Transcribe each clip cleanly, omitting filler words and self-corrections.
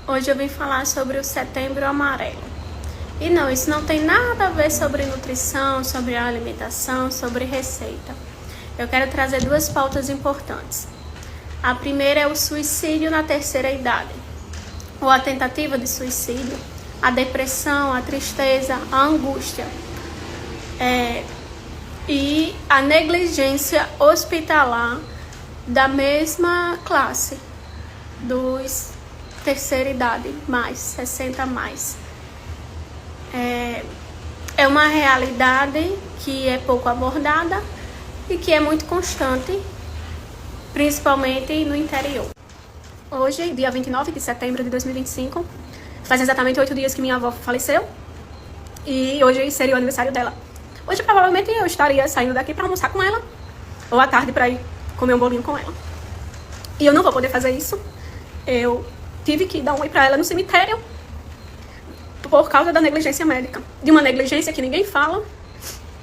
Hoje eu vim falar sobre o Setembro Amarelo. E não, isso não tem nada a ver sobre nutrição, sobre alimentação, sobre receita. Eu quero trazer duas pautas importantes. A primeira é o suicídio na terceira idade, ou a tentativa de suicídio, a depressão, a tristeza, a angústia e a negligência hospitalar da mesma classe, dos terceira idade mais, 60 mais. É uma realidade que é pouco abordada e que é muito constante, principalmente no interior. Hoje, dia 29 de setembro de 2025, faz exatamente 8 dias que minha avó faleceu e hoje seria o aniversário dela. Hoje provavelmente eu estaria saindo daqui para almoçar com ela, ou à tarde para ir comer um bolinho com ela. E eu não vou poder fazer isso. Eu tive que dar um oi para ela no cemitério por causa da negligência médica. De uma negligência que ninguém fala,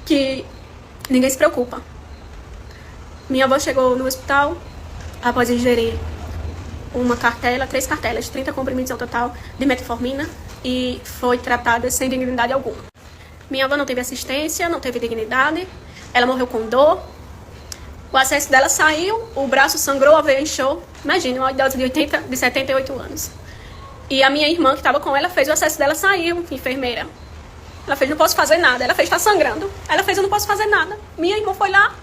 que ninguém se preocupa. Minha avó chegou no hospital após ingerir três cartelas, 30 comprimidos ao total de metformina e foi tratada sem dignidade alguma. Minha avó não teve assistência, não teve dignidade, ela morreu com dor, o acesso dela saiu, o braço sangrou, a veia inchou. Imagine, uma idosa de 78 anos. E a minha irmã que estava com ela fez o acesso dela, saiu, enfermeira. Ela fez, não posso fazer nada. Ela fez, tá sangrando. Ela fez, eu não posso fazer nada. Minha irmã foi lá,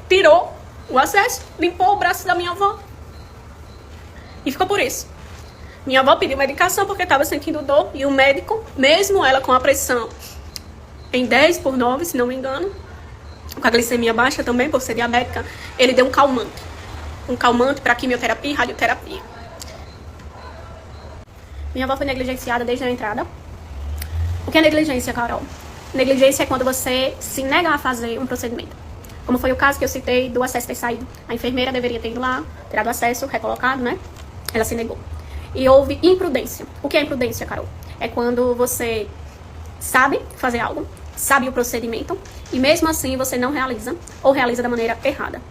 tirou o acesso, limpou o braço da minha avó. E ficou por isso. Minha avó pediu medicação porque estava sentindo dor. E o médico, mesmo ela com a pressão em 10/9, se não me engano, com a glicemia baixa também, por ser diabética, ele deu um calmante. Um calmante para quimioterapia e radioterapia. Minha avó foi negligenciada desde a entrada. O que é negligência, Carol? Negligência é quando você se nega a fazer um procedimento. Como foi o caso que eu citei do acesso ter saído. A enfermeira deveria ter ido lá, tirado o acesso, recolocado, né? Ela se negou. E houve imprudência. O que é imprudência, Carol? É quando você sabe fazer algo, sabe o procedimento, e mesmo assim você não realiza, ou realiza da maneira errada.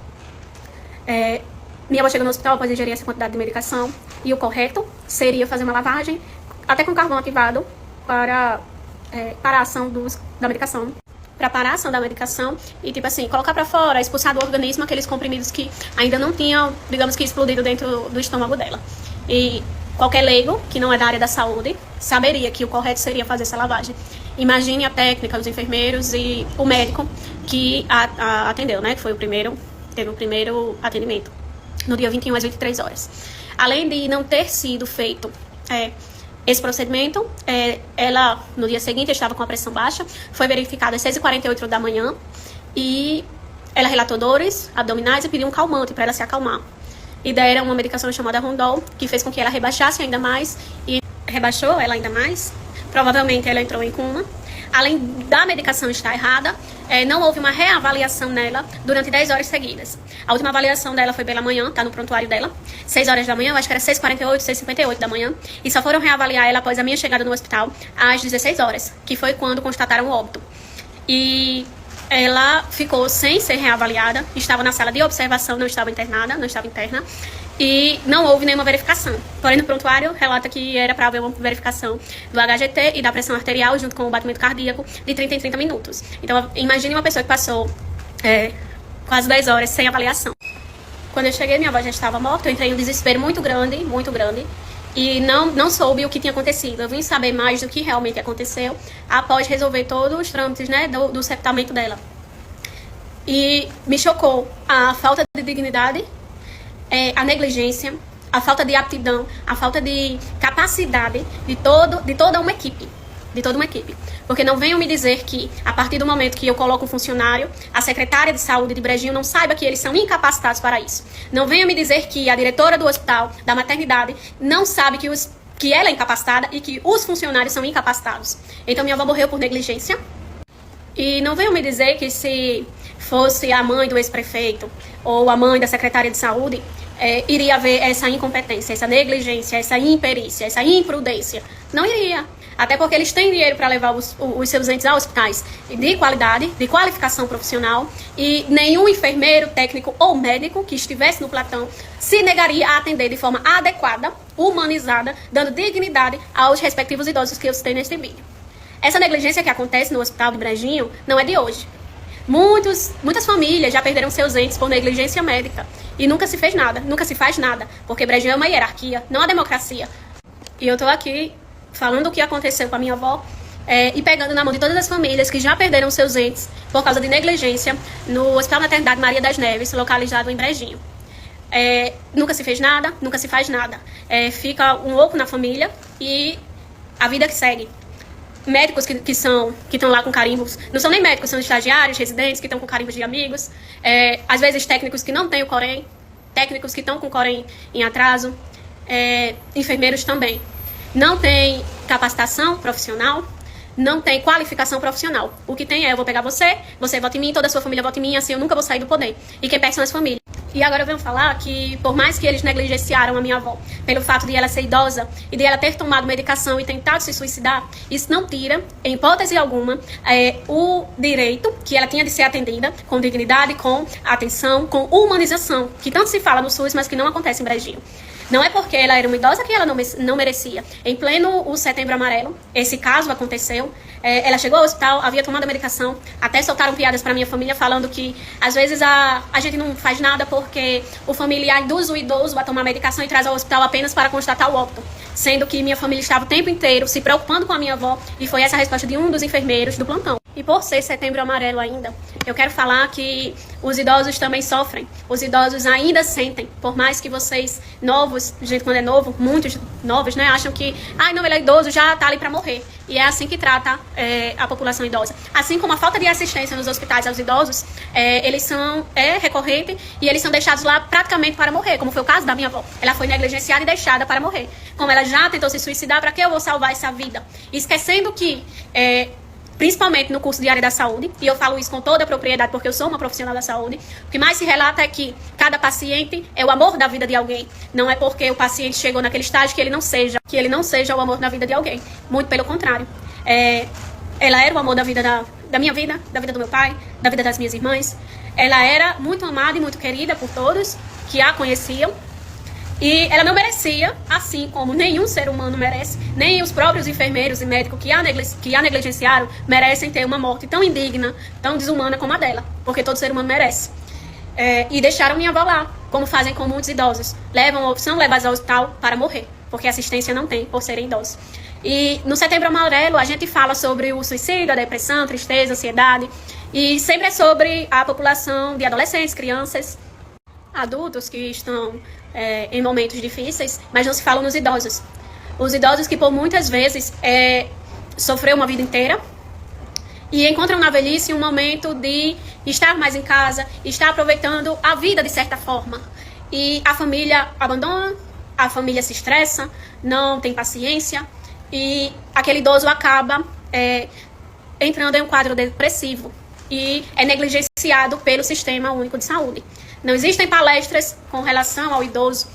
Minha avó chegou no hospital após ingerir essa quantidade de medicação, e o correto seria fazer uma lavagem, até com carvão ativado, para a ação da medicação. Para parar a ação da medicação e, tipo assim, colocar para fora, expulsar do organismo aqueles comprimidos que ainda não tinham, digamos que, explodido dentro do estômago dela. E qualquer leigo, que não é da área da saúde, saberia que o correto seria fazer essa lavagem. Imagine a técnica, os enfermeiros e o médico que a atendeu, né? Que foi teve o primeiro atendimento, no dia 21 às 23 horas. Além de não ter sido feito esse procedimento, ela, no dia seguinte, estava com a pressão baixa, foi verificada às 6h48 da manhã e ela relatou dores abdominais e pediu um calmante para ela se acalmar. E deram uma medicação chamada Rondol, que fez com que ela rebaixasse ainda mais, e rebaixou ela ainda mais. Provavelmente ela entrou em coma. Além da medicação estar errada, não houve uma reavaliação nela durante 10 horas seguidas. A última avaliação dela foi pela manhã, tá no prontuário dela, 6 horas da manhã, eu acho que era 6h48, 6h58 da manhã, e só foram reavaliar ela após a minha chegada no hospital às 16 horas, que foi quando constataram o óbito. E ela ficou sem ser reavaliada, estava na sala de observação, não estava internada, não estava interna, e não houve nenhuma verificação. Porém, no prontuário, relata que era para haver uma verificação do HGT e da pressão arterial, junto com o batimento cardíaco, de 30 em 30 minutos. Então, imagine uma pessoa que passou quase 10 horas sem avaliação. Quando eu cheguei, minha avó já estava morta, eu entrei em um desespero muito grande, e não soube o que tinha acontecido. Eu vim saber mais do que realmente aconteceu após resolver todos os trâmites, né, do septamento dela. E me chocou a falta de dignidade, a negligência, a falta de aptidão, a falta de capacidade de toda uma equipe. Porque não venham me dizer que, a partir do momento que eu coloco um funcionário, a secretária de saúde de Brejinho não saiba que eles são incapacitados para isso. Não venham me dizer que a diretora do hospital, da maternidade, não sabe que ela é incapacitada e que os funcionários são incapacitados. Então minha avó morreu por negligência. E não venham me dizer que se fosse a mãe do ex-prefeito ou a mãe da secretária de saúde, iria haver essa incompetência, essa negligência, essa imperícia, essa imprudência. Não iria. Até porque eles têm dinheiro para levar os seus entes a hospitais de qualidade, de qualificação profissional, e nenhum enfermeiro, técnico ou médico que estivesse no plantão se negaria a atender de forma adequada, humanizada, dando dignidade aos respectivos idosos que eu citei neste vídeo. Essa negligência que acontece no Hospital do Brejinho não é de hoje. Muitas famílias já perderam seus entes por negligência médica e nunca se fez nada, nunca se faz nada, porque Brejinho é uma hierarquia, não a democracia. E eu tô aqui falando o que aconteceu com a minha avó e pegando na mão de todas as famílias que já perderam seus entes por causa de negligência no Hospital Maternidade Maria das Neves, localizado em Brejinho. Nunca se fez nada, nunca se faz nada. Fica um oco na família e a vida que segue. Médicos que estão lá com carimbos, não são nem médicos, são estagiários, residentes que estão com carimbos de amigos, às vezes técnicos que não têm o Corém, técnicos que estão com o Corém em atraso, enfermeiros também. Não tem capacitação profissional, não tem qualificação profissional. O que tem eu vou pegar você vota em mim, toda a sua família vota em mim, assim eu nunca vou sair do poder. E quem perde são as famílias. E agora eu venho falar que, por mais que eles negligenciaram a minha avó, pelo fato de ela ser idosa e de ela ter tomado medicação e tentado se suicidar, isso não tira, em hipótese alguma, o direito que ela tinha de ser atendida com dignidade, com atenção, com humanização, que tanto se fala no SUS, mas que não acontece em Brejinho. Não é porque ela era uma idosa que ela não merecia. Em pleno o Setembro Amarelo, esse caso aconteceu. Ela chegou ao hospital, havia tomado a medicação, até soltaram piadas para minha família falando que às vezes a gente não faz nada porque o familiar induz o idoso a tomar medicação e traz ao hospital apenas para constatar o óbito. Sendo que minha família estava o tempo inteiro se preocupando com a minha avó e foi essa a resposta de um dos enfermeiros do plantão. E por ser Setembro Amarelo ainda, eu quero falar que os idosos também sofrem. Os idosos ainda sentem, por mais que vocês novos, gente quando é novo, muitos novos, né, acham que, não, ele é idoso, já tá ali para morrer. E é assim que trata a população idosa. Assim como a falta de assistência nos hospitais aos idosos, eles são recorrente e eles são deixados lá praticamente para morrer, como foi o caso da minha avó. Ela foi negligenciada e deixada para morrer. Como ela já tentou se suicidar, para que eu vou salvar essa vida? Esquecendo que principalmente no curso de área da saúde, e eu falo isso com toda a propriedade porque eu sou uma profissional da saúde, o que mais se relata é que cada paciente é o amor da vida de alguém. Não é porque o paciente chegou naquele estágio que ele não seja o amor da vida de alguém. Muito pelo contrário. Ela era o amor da vida da minha vida, da vida do meu pai, da vida das minhas irmãs. Ela era muito amada e muito querida por todos que a conheciam. E ela não merecia, assim como nenhum ser humano merece, nem os próprios enfermeiros e médicos que a negligenciaram merecem ter uma morte tão indigna, tão desumana como a dela, porque todo ser humano merece. E deixaram minha avó lá, como fazem com muitos idosos. São levados ao hospital para morrer, porque assistência não tem por serem idosos. E no Setembro Amarelo a gente fala sobre o suicídio, a depressão, a tristeza, a ansiedade, e sempre é sobre a população de adolescentes, crianças, adultos que estão em momentos difíceis, mas não se fala nos idosos. Os idosos que por muitas vezes sofreu uma vida inteira e encontram na velhice um momento de estar mais em casa, estar aproveitando a vida de certa forma. E a família abandona, a família se estressa, não tem paciência e aquele idoso acaba entrando em um quadro depressivo e é negligenciado pelo Sistema Único de Saúde. Não existem palestras com relação ao idoso,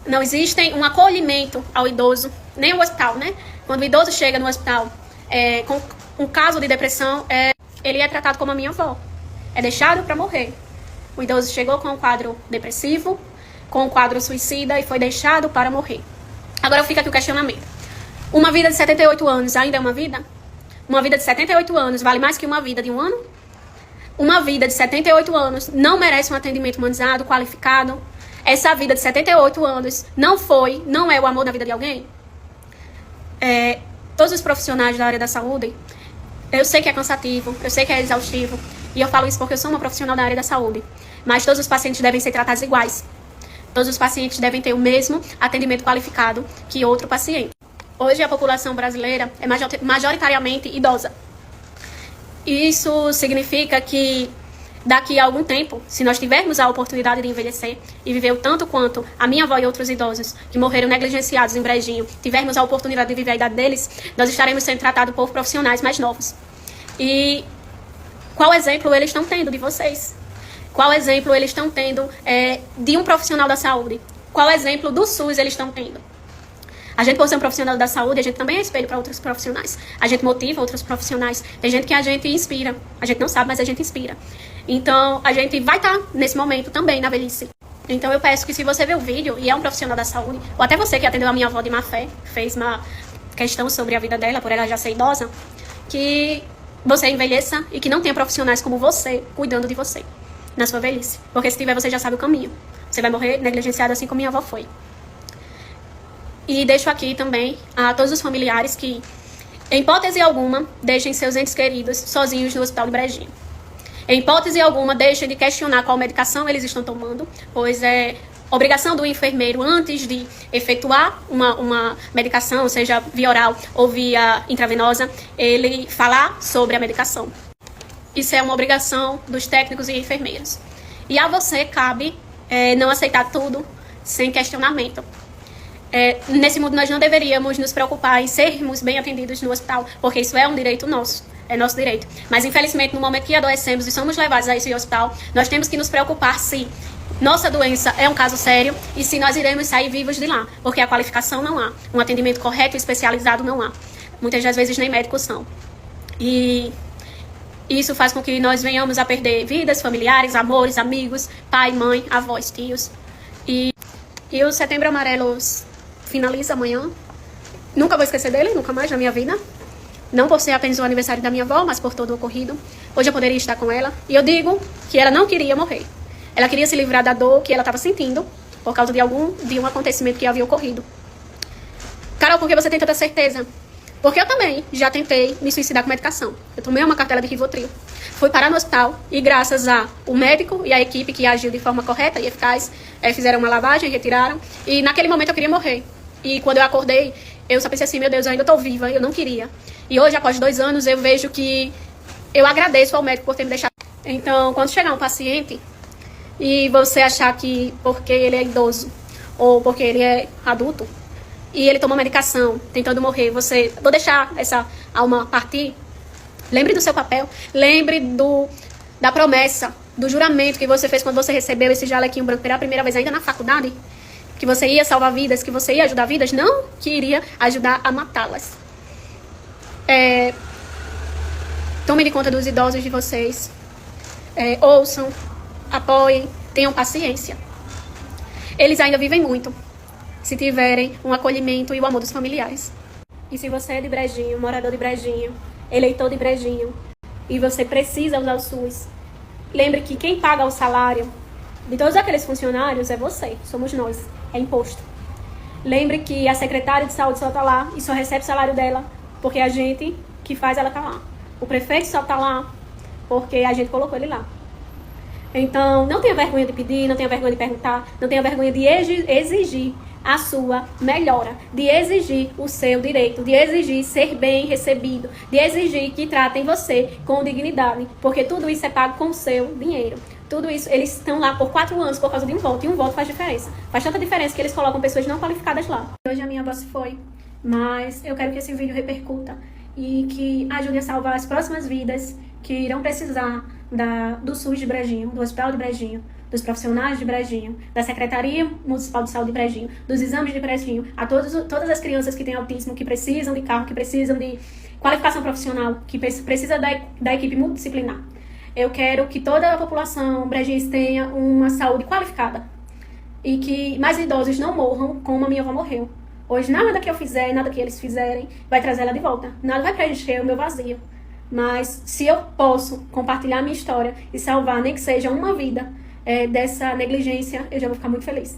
não existe um acolhimento ao idoso, nem o hospital, né? Quando o idoso chega no hospital com um caso de depressão, ele é tratado como a minha avó, é deixado para morrer. O idoso chegou com um quadro depressivo, com um quadro suicida e foi deixado para morrer. Agora fica aqui o questionamento. Uma vida de 78 anos ainda é uma vida? Uma vida de 78 anos vale mais que uma vida de um ano? Uma vida de 78 anos não merece um atendimento humanizado, qualificado? Essa vida de 78 anos não é o amor da vida de alguém? Todos os profissionais da área da saúde, eu sei que é cansativo, eu sei que é exaustivo, e eu falo isso porque eu sou uma profissional da área da saúde, mas todos os pacientes devem ser tratados iguais. Todos os pacientes devem ter o mesmo atendimento qualificado que outro paciente. Hoje a população brasileira é majoritariamente idosa. Isso significa que daqui a algum tempo, se nós tivermos a oportunidade de envelhecer e viver o tanto quanto a minha avó e outros idosos que morreram negligenciados em Brejinho, tivermos a oportunidade de viver a idade deles, nós estaremos sendo tratados por profissionais mais novos. E Qual exemplo eles estão tendo de vocês? Qual exemplo eles estão tendo de um profissional da saúde? Qual exemplo do SUS eles estão tendo? A gente, por ser um profissional da saúde, a gente também é espelho para outros profissionais. A gente motiva outros profissionais. Tem gente que a gente inspira. A gente não sabe, mas a gente inspira. Então, a gente vai estar nesse momento também na velhice. Então, eu peço que se você vê o vídeo e é um profissional da saúde, ou até você que atendeu a minha avó de má fé, fez uma questão sobre a vida dela, por ela já ser idosa, que você envelheça e que não tenha profissionais como você cuidando de você na sua velhice. Porque se tiver, você já sabe o caminho. Você vai morrer negligenciado assim como minha avó foi. E deixo aqui também a todos os familiares que, em hipótese alguma, deixem seus entes queridos sozinhos no Hospital de Brejinho. Em hipótese alguma, deixem de questionar qual medicação eles estão tomando, pois é obrigação do enfermeiro, antes de efetuar uma medicação, seja via oral ou via intravenosa, ele falar sobre a medicação. Isso é uma obrigação dos técnicos e enfermeiros. E a você cabe não aceitar tudo sem questionamento. Nesse mundo nós não deveríamos nos preocupar em sermos bem atendidos no hospital, porque isso é um direito nosso, é nosso direito. Mas infelizmente no momento que adoecemos e somos levados a esse hospital, nós temos que nos preocupar se nossa doença é um caso sério e se nós iremos sair vivos de lá, porque a qualificação não há, um atendimento correto e especializado não há. Muitas das vezes nem médicos são. E isso faz com que nós venhamos a perder vidas, familiares, amores, amigos, pai, mãe, avós, tios. E o Setembro Amarelo finaliza amanhã. Nunca vou esquecer dele, nunca mais na minha vida. Não por ser apenas o aniversário da minha avó, mas por todo o ocorrido. Hoje eu poderia estar com ela. E eu digo que ela não queria morrer. Ela queria se livrar da dor que ela estava sentindo por causa de um acontecimento que havia ocorrido. Carol, por que você tem tanta certeza? Porque eu também já tentei me suicidar com medicação. Eu tomei uma cartela de Rivotril. Fui parar no hospital e graças ao médico e à equipe que agiu de forma correta e eficaz, fizeram uma lavagem, retiraram. E naquele momento eu queria morrer. E quando eu acordei, eu só pensei assim, meu Deus, eu ainda estou viva, eu não queria. E hoje, após 2 anos, eu vejo que eu agradeço ao médico por ter me deixado. Então, quando chegar um paciente e você achar que porque ele é idoso ou porque ele é adulto e ele toma medicação tentando morrer, vou deixar essa alma partir, lembre do seu papel, lembre da promessa, do juramento que você fez quando você recebeu esse jalequinho branco pela primeira vez ainda na faculdade, que você ia salvar vidas, que você ia ajudar vidas, não que iria ajudar a matá-las. Tomem de conta dos idosos de vocês, ouçam, apoiem, tenham paciência. Eles ainda vivem muito, se tiverem um acolhimento e o amor dos familiares. E se você é de Brejinho, morador de Brejinho, eleitor de Brejinho, e você precisa usar o SUS, lembre que quem paga o salário de todos aqueles funcionários é você, somos nós, é imposto. Lembre que a secretária de saúde só está lá e só recebe o salário dela porque a gente que faz ela tá lá. O prefeito só está lá porque a gente colocou ele lá. Então, não tenha vergonha de pedir, não tenha vergonha de perguntar, não tenha vergonha de exigir a sua melhora, de exigir o seu direito, de exigir ser bem recebido, de exigir que tratem você com dignidade, porque tudo isso é pago com o seu dinheiro. Tudo isso, eles estão lá por 4 anos por causa de um voto, e um voto faz diferença. Faz tanta diferença que eles colocam pessoas não qualificadas lá. Hoje a minha avó se foi, mas eu quero que esse vídeo repercuta e que ajude a salvar as próximas vidas que irão precisar do SUS de Brejinho, do Hospital de Brejinho, dos profissionais de Brejinho, da Secretaria Municipal de Saúde de Brejinho, dos exames de Brejinho, a todas as crianças que têm autismo, que precisam de carro, que precisam de qualificação profissional, que precisa da equipe multidisciplinar. Eu quero que toda a população brejense tenha uma saúde qualificada e que mais idosos não morram como a minha avó morreu. Hoje, nada que eu fizer, nada que eles fizerem, vai trazer ela de volta. Nada vai preencher o meu vazio. Mas se eu posso compartilhar a minha história e salvar, nem que seja uma vida dessa negligência, eu já vou ficar muito feliz.